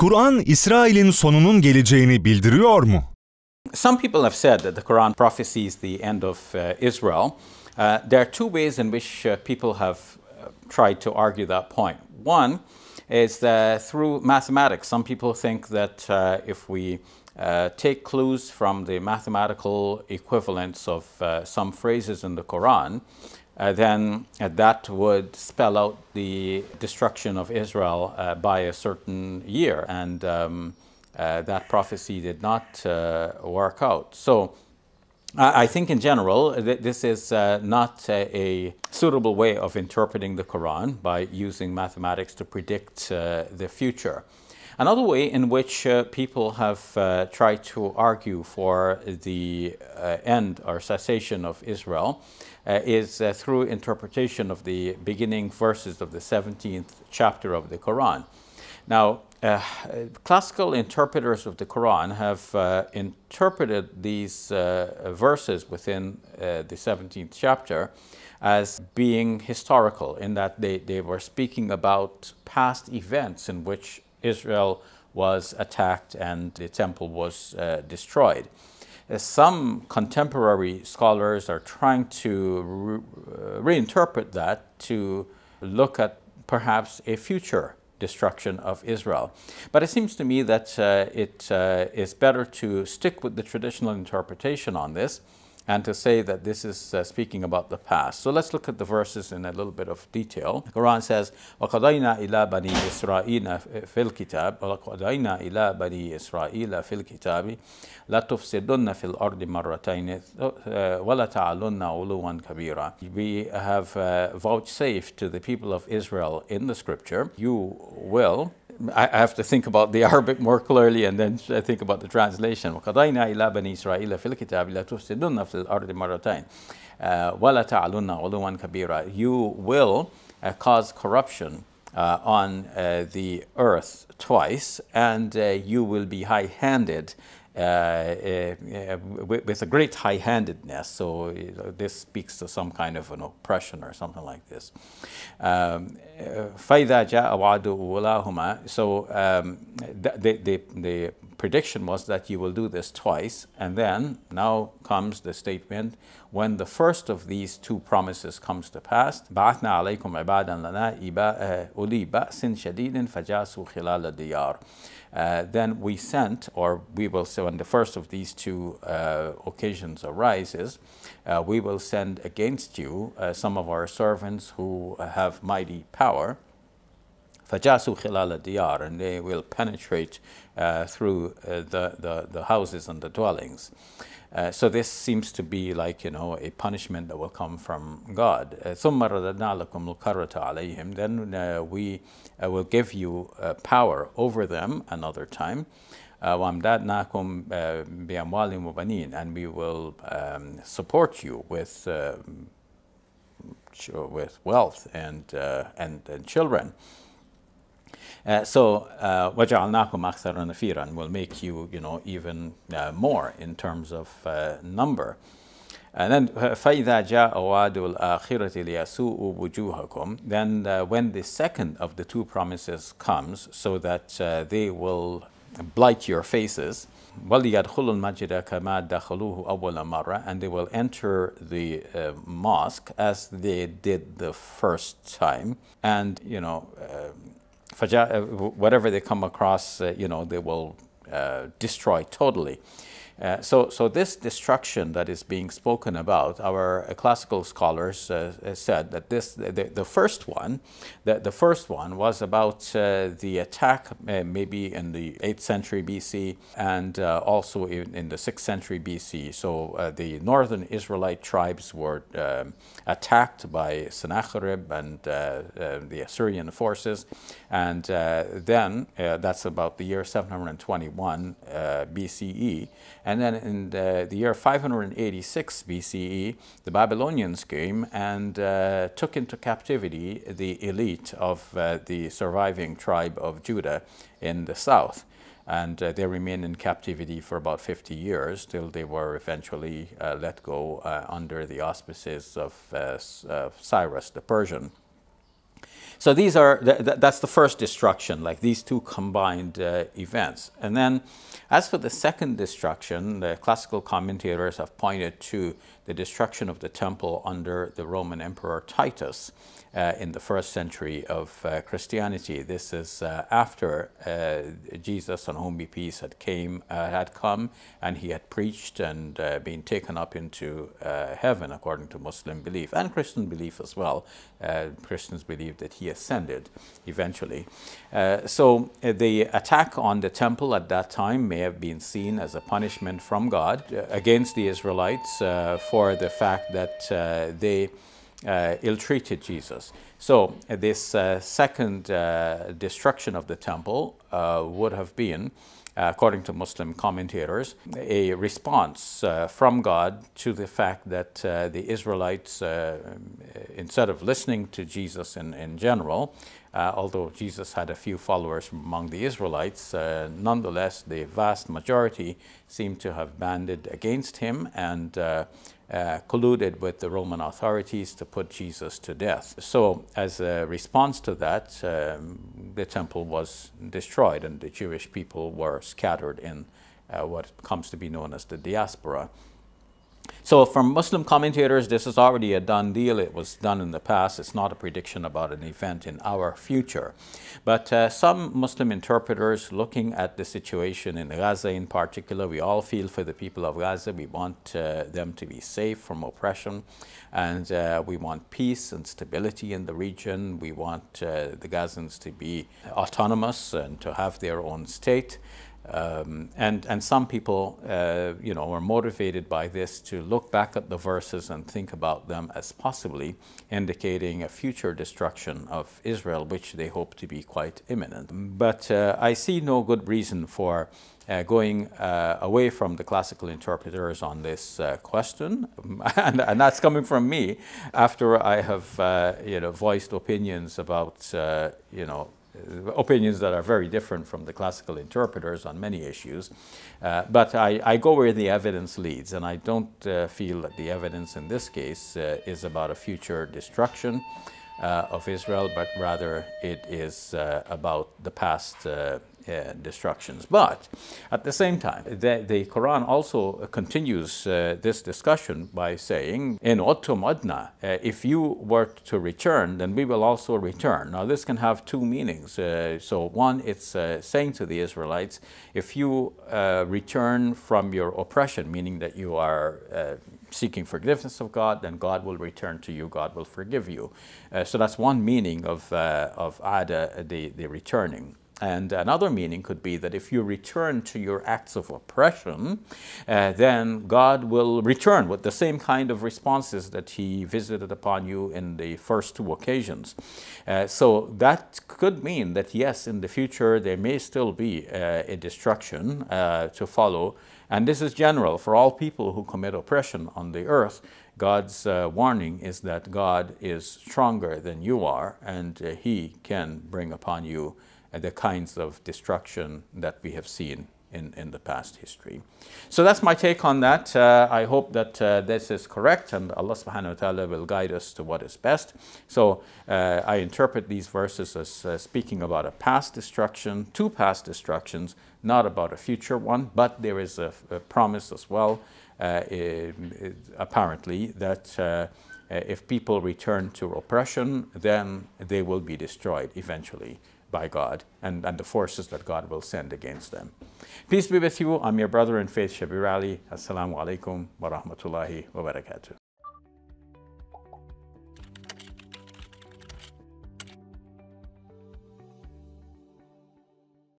Kuran İsrail'in sonunun geleceğini bildiriyor mu? Some people have said that the Quran prophesies the end of Israel. There are two ways in which people have tried to argue that point. One is through mathematics. Some people think that if we take clues from the mathematical equivalents of some phrases in the Quran, then that would spell out the destruction of Israel by a certain year. And that prophecy did not work out. So I think in general, this is not a suitable way of interpreting the Quran by using mathematics to predict the future. Another way in which people have tried to argue for the end or cessation of Israel is through interpretation of the beginning verses of the 17th chapter of the Quran. Now, classical interpreters of the Quran have interpreted these verses within the 17th chapter as being historical, in that they were speaking about past events in which Israel was attacked and the temple was destroyed. Some contemporary scholars are trying to reinterpret that to look at perhaps a future destruction of Israel. But it seems to me that it is better to stick with the traditional interpretation on this and to say that this is speaking about the past. So let's look at the verses in a little bit of detail. The Quran says, وَقَضَيْنَا إِلَى بَنِي إِسْرَائِيلَ فِي الْكِتَابِ وَقَضَيْنَا إِلَى بَنِي إِسْرَائِيلَ فِي الْكِتَابِ لَتُفْسِدُنَّ فِي الْأَرْضِ مَرَّتَيْنِ وَلَتَعْلُنَّ عُلُوًّا كَبِيرًا. We have vouchsafed to the people of Israel in the scripture, you will. I have to think about the Arabic more clearly and then think about the translation. وَقَضَيْنَا إِلَى بَنِي إِسْرَائِيلَ فِي الْكِتَابِ لَتُفْسِدُنَّ فِي الْأَرْضِ مَرَّتَيْنِ وَلَا تَعْلُنَّ عُلُوًّا كَبِيرًا. You will cause corruption on the earth twice, and you will be high-handed with a great high-handedness. So this speaks to some kind of an oppression or something like this. فَإِذَا جَاءَ وَعْدُ أُولَاهُمَا. So the prediction was that you will do this twice, and then now comes the statement, when the first of these two promises comes to pass, بَعَثْنَا عَلَيْكُمْ عِبَادًا لَنَا أُولِي بَأْسٍ شَدِيدٍ فَجَاسُوا خِلَالَ الدِّيَارِ. Then we sent, or we will, so when the first of these two occasions arises, we will send against you some of our servants who have mighty power, فَجَاسُوا خِلَالَ الدِّيَارِ, and they will penetrate through the houses and the dwellings. So this seems to be like, a punishment that will come from God. ثُمَّ رَدَدْنَا لَكُمُ الْكَرَّةَ عَلَيْهِمْ. Then we will give you power over them another time. وَأَمْدَدْنَاكُمْ بِأَمْوَالٍ وَبَنِينَ. And we will support you with wealth and children. So وَجَعَلْنَاكُمْ أَكْثَرَ نَفِيرًا, will make you, even more in terms of number. And then فَإِذَا جَاءَ وَعْدُ الْآخِرَةِ لِيَسُوءُ وُجُوهَكُمْ. Then when the second of the two promises comes, so that they will blight your faces, وَلِيَدْخُلُوا الْمَسْجِدَ كَمَا دَخَلُوهُ أَوَّلَ مَرَّةٍ. And they will enter the mosque as they did the first time. And, whatever they come across, they will destroy totally. So this destruction that is being spoken about, our classical scholars said that the first one was about the attack maybe in the 8th century BC and also in the 6th century BC. So the northern Israelite tribes were attacked by Sennacherib and the Assyrian forces, and then that's about the year 721 BCE. And then in the year 586 BCE, the Babylonians came and took into captivity the elite of the surviving tribe of Judah in the south. And they remained in captivity for about 50 years till they were eventually let go under the auspices of Cyrus the Persian. So these are, that's the first destruction, like these two combined events. And then as for the second destruction, the classical commentators have pointed to the destruction of the temple under the Roman Emperor Titus in the first century of Christianity. This is after Jesus, on whom be peace, had come, and he had preached and been taken up into heaven, according to Muslim belief and Christian belief as well. Christians believe that he ascended eventually. So the attack on the temple at that time may have been seen as a punishment from God against the Israelites for the fact that they ill-treated Jesus. So this second destruction of the temple would have been, according to Muslim commentators, a response from God to the fact that the Israelites, instead of listening to Jesus in general, although Jesus had a few followers among the Israelites, nonetheless the vast majority seemed to have banded against him and colluded with the Roman authorities to put Jesus to death. So as a response to that, the temple was destroyed and the Jewish people were scattered in what comes to be known as the diaspora. So from Muslim commentators, this is already a done deal. It was done in the past. It's not a prediction about an event in our future. But some Muslim interpreters, looking at the situation in Gaza in particular, we all feel for the people of Gaza. We want them to be safe from oppression, and we want peace and stability in the region. We want the Gazans to be autonomous and to have their own state. And some people, were motivated by this to look back at the verses and think about them as possibly indicating a future destruction of Israel, which they hope to be quite imminent. But I see no good reason for going away from the classical interpreters on this question, and that's coming from me after I have, voiced opinions about, opinions that are very different from the classical interpreters on many issues. But I go where the evidence leads, and I don't feel that the evidence in this case is about a future destruction of Israel, but rather it is about the past destructions. But at the same time, the Quran also continues this discussion by saying, "In uttum adna," if you were to return, then we will also return. Now this can have two meanings. So one, it's saying to the Israelites, if you return from your oppression, meaning that you are seeking forgiveness of God, then God will return to you, God will forgive you. So that's one meaning of ada, the returning. And another meaning could be that if you return to your acts of oppression, then God will return with the same kind of responses that he visited upon you in the first two occasions. So that could mean that, yes, in the future there may still be a destruction to follow. And this is general for all people who commit oppression on the earth. God's warning is that God is stronger than you are, and he can bring upon you the kinds of destruction that we have seen in the past history. So that's my take on that. I hope that this is correct, and Allah subhanahu wa ta'ala will guide us to what is best. So I interpret these verses as speaking about a past destruction, two past destructions, not about a future one, but there is a promise as well, apparently, that if people return to oppression, then they will be destroyed eventually by God and the forces that God will send against them. Peace be with you. I'm your brother in faith, Shabir Ally. Assalamu alaikum wa rahmatullahi wa barakatuh.